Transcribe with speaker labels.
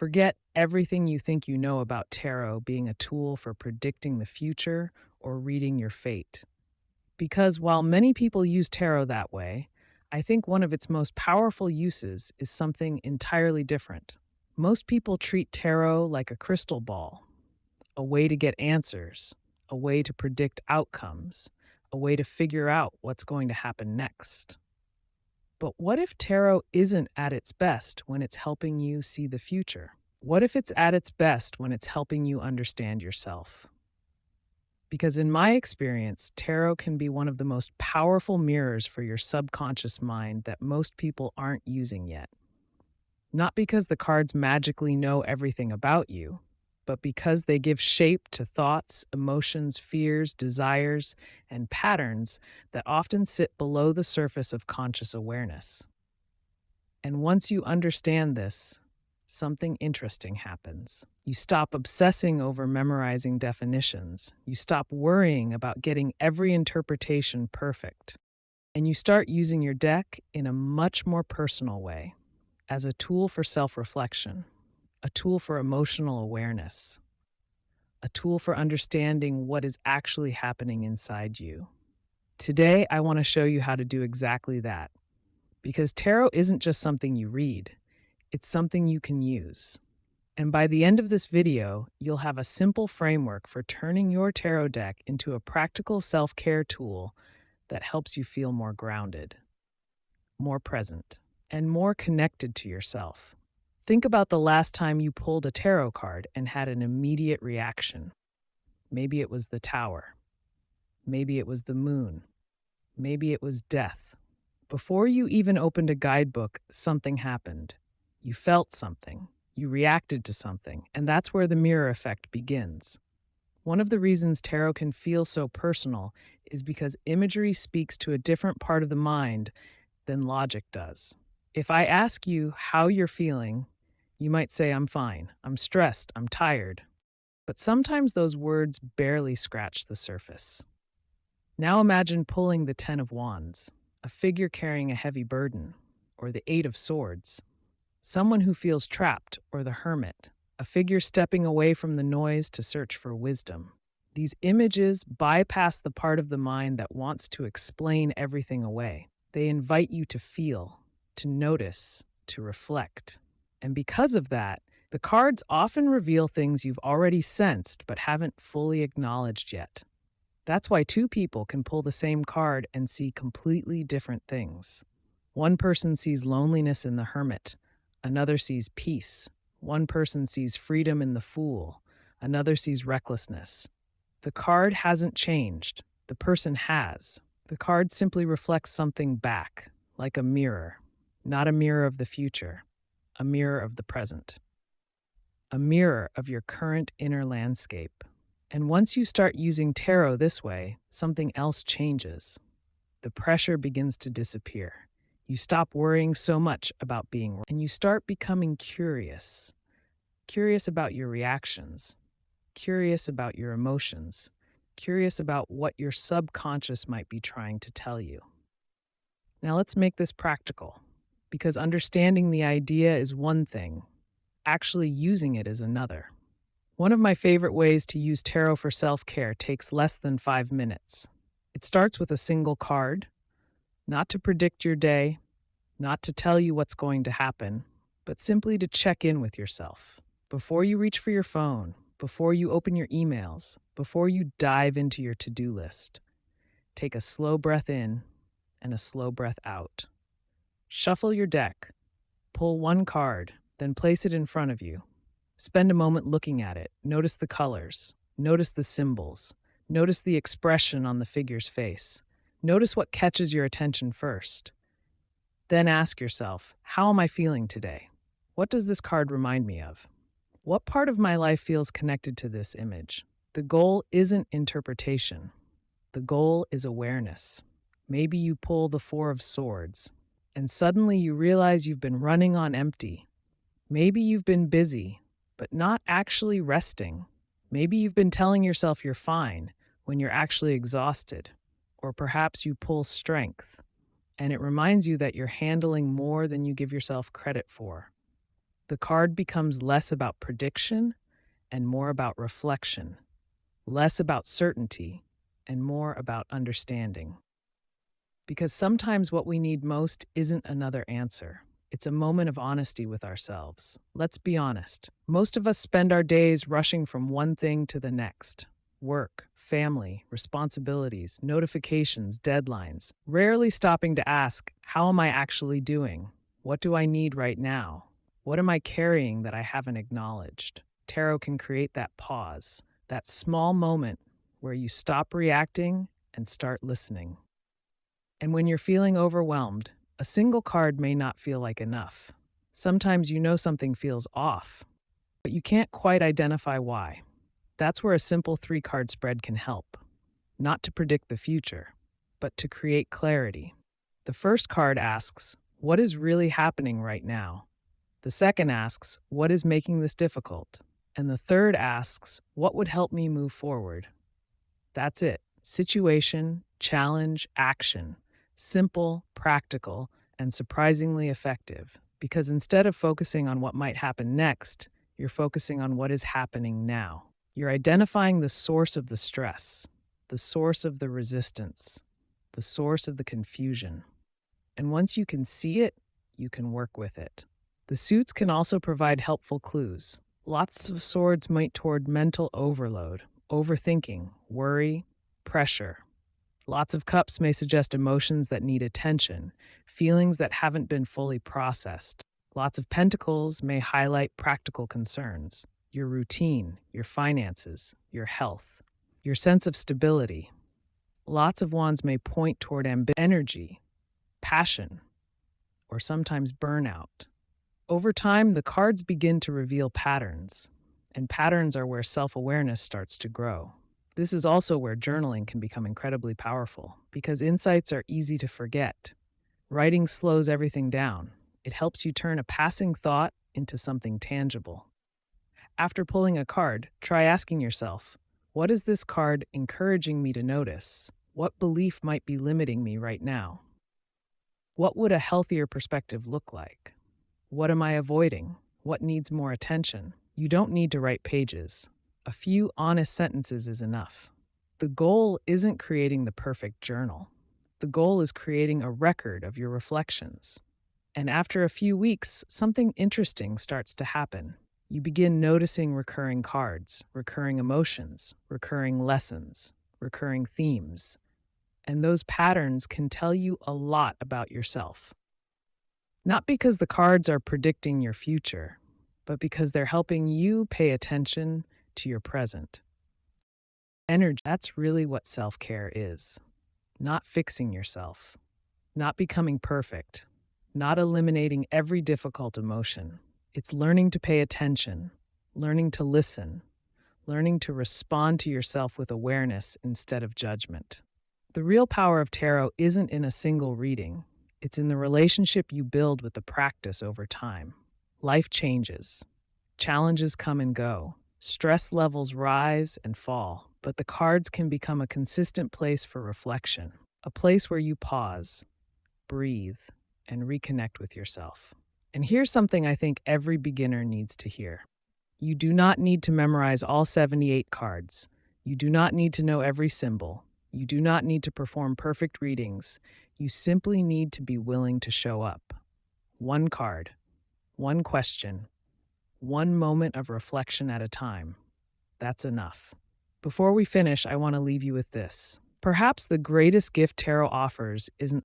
Speaker 1: Forget everything you think you know about tarot being a tool for predicting the future or reading your fate. Because while many people use tarot that way, I think one of its most powerful uses is something entirely different. Most people treat tarot like a crystal ball, a way to get answers, a way to predict outcomes, a way to figure out what's going to happen next. But what if tarot isn't at its best when it's helping you see the future? What if it's at its best when it's helping you understand yourself? Because in my experience, tarot can be one of the most powerful mirrors for your subconscious mind that most people aren't using yet. Not because the cards magically know everything about you, but because they give shape to thoughts, emotions, fears, desires, and patterns that often sit below the surface of conscious awareness. And once you understand this, something interesting happens. You stop obsessing over memorizing definitions. You stop worrying about getting every interpretation perfect. And you start using your deck in a much more personal way, as a tool for self reflection, a tool for emotional awareness, a tool for understanding what is actually happening inside you. Today, I want to show you how to do exactly that. Because tarot isn't just something you read, it's something you can use. And by the end of this video, you'll have a simple framework for turning your tarot deck into a practical self care tool that helps you feel more grounded, more present, and more connected to yourself. Think about the last time you pulled a tarot card and had an immediate reaction. Maybe it was the Tower. Maybe it was the Moon. Maybe it was death. Before you even opened a guidebook, something happened. You felt something. You reacted to something, and that's where the mirror effect begins. One of the reasons tarot can feel so personal is because imagery speaks to a different part of the mind than logic does. If I ask you how you're feeling, you might say, I'm fine, I'm stressed, I'm tired. But sometimes those words barely scratch the surface. Now imagine pulling the Ten of Wands, a figure carrying a heavy burden, or the Eight of Swords, someone who feels trapped, or the Hermit, a figure stepping away from the noise to search for wisdom. These images bypass the part of the mind that wants to explain everything away. They invite you to feel, to notice, to reflect. And because of that, the cards often reveal things you've already sensed but haven't fully acknowledged yet. That's why two people can pull the same card and see completely different things. One person sees loneliness in the Hermit, another sees peace. One person sees freedom in the Fool, another sees recklessness. The card hasn't changed, the person has. The card simply reflects something back, like a mirror, not a mirror of the future, a mirror of the present, a mirror of your current inner landscape. And once you start using tarot this way, something else changes. The pressure begins to disappear. You stop worrying so much about being wrong, and you start becoming curious. Curious about your reactions, curious about your emotions, curious about what your subconscious might be trying to tell you. Now let's make this practical, because understanding the idea is one thing, actually using it is another. One of my favorite ways to use tarot for self-care takes less than 5 minutes. It starts with a single card, not to predict your day, not to tell you what's going to happen, but simply to check in with yourself. Before you reach for your phone, before you open your emails, before you dive into your to-do list, take a slow breath in and a slow breath out. Shuffle your deck, pull one card, then place it in front of you. Spend a moment looking at it. Notice the colors. Notice the symbols. Notice the expression on the figure's face. Notice what catches your attention first. Then ask yourself, how am I feeling today? What does this card remind me of? What part of my life feels connected to this image? The goal isn't interpretation. The goal is awareness. Maybe you pull the Four of Swords, and suddenly you realize you've been running on empty. Maybe you've been busy, but not actually resting. Maybe you've been telling yourself you're fine when you're actually exhausted. Or perhaps you pull Strength, and it reminds you that you're handling more than you give yourself credit for. The card becomes less about prediction and more about reflection, less about certainty and more about understanding. Because sometimes what we need most isn't another answer. It's a moment of honesty with ourselves. Let's be honest. Most of us spend our days rushing from one thing to the next: work, family, responsibilities, notifications, deadlines, rarely stopping to ask, how am I actually doing? What do I need right now? What am I carrying that I haven't acknowledged? Tarot can create that pause, that small moment where you stop reacting and start listening. And when you're feeling overwhelmed, a single card may not feel like enough. Sometimes you know something feels off, but you can't quite identify why. That's where a simple 3 card spread can help, not to predict the future, but to create clarity. The first card asks, what is really happening right now? The second asks, what is making this difficult? And the third asks, what would help me move forward? That's it. Situation, challenge, action. Simple, practical, and surprisingly effective. Because instead of focusing on what might happen next, you're focusing on what is happening now. You're identifying the source of the stress, the source of the resistance, the source of the confusion. And once you can see it, you can work with it. The suits can also provide helpful clues. Lots of swords point toward mental overload, overthinking, worry, pressure. Lots of cups may suggest emotions that need attention, feelings that haven't been fully processed. Lots of pentacles may highlight practical concerns: your routine, your finances, your health, your sense of stability. Lots of wands may point toward energy, passion, or sometimes burnout. Over time, the cards begin to reveal patterns, and patterns are where self-awareness starts to grow. This is also where journaling can become incredibly powerful, because insights are easy to forget. Writing slows everything down. It helps you turn a passing thought into something tangible. After pulling a card, try asking yourself, what is this card encouraging me to notice? What belief might be limiting me right now? What would a healthier perspective look like? What am I avoiding? What needs more attention? You don't need to write pages. A few honest sentences is enough. The goal isn't creating the perfect journal. The goal is creating a record of your reflections. And after a few weeks, something interesting starts to happen. You begin noticing recurring cards, recurring emotions, recurring lessons, recurring themes. And those patterns can tell you a lot about yourself. Not because the cards are predicting your future, but because they're helping you pay attention to your present. Energy, that's really what self-care is. Not fixing yourself, not becoming perfect, not eliminating every difficult emotion. It's learning to pay attention, learning to listen, learning to respond to yourself with awareness instead of judgment. The real power of tarot isn't in a single reading. It's in the relationship you build with the practice over time. Life changes. Challenges come and go. Stress levels rise and fall, but the cards can become a consistent place for reflection, a place where you pause, breathe, and reconnect with yourself. And here's something I think every beginner needs to hear. You do not need to memorize all 78 cards. You do not need to know every symbol. You do not need to perform perfect readings. You simply need to be willing to show up. One card, one question, one moment of reflection at a time. That's enough. Before we finish, I want to leave you with this. Perhaps the greatest gift tarot offers isn't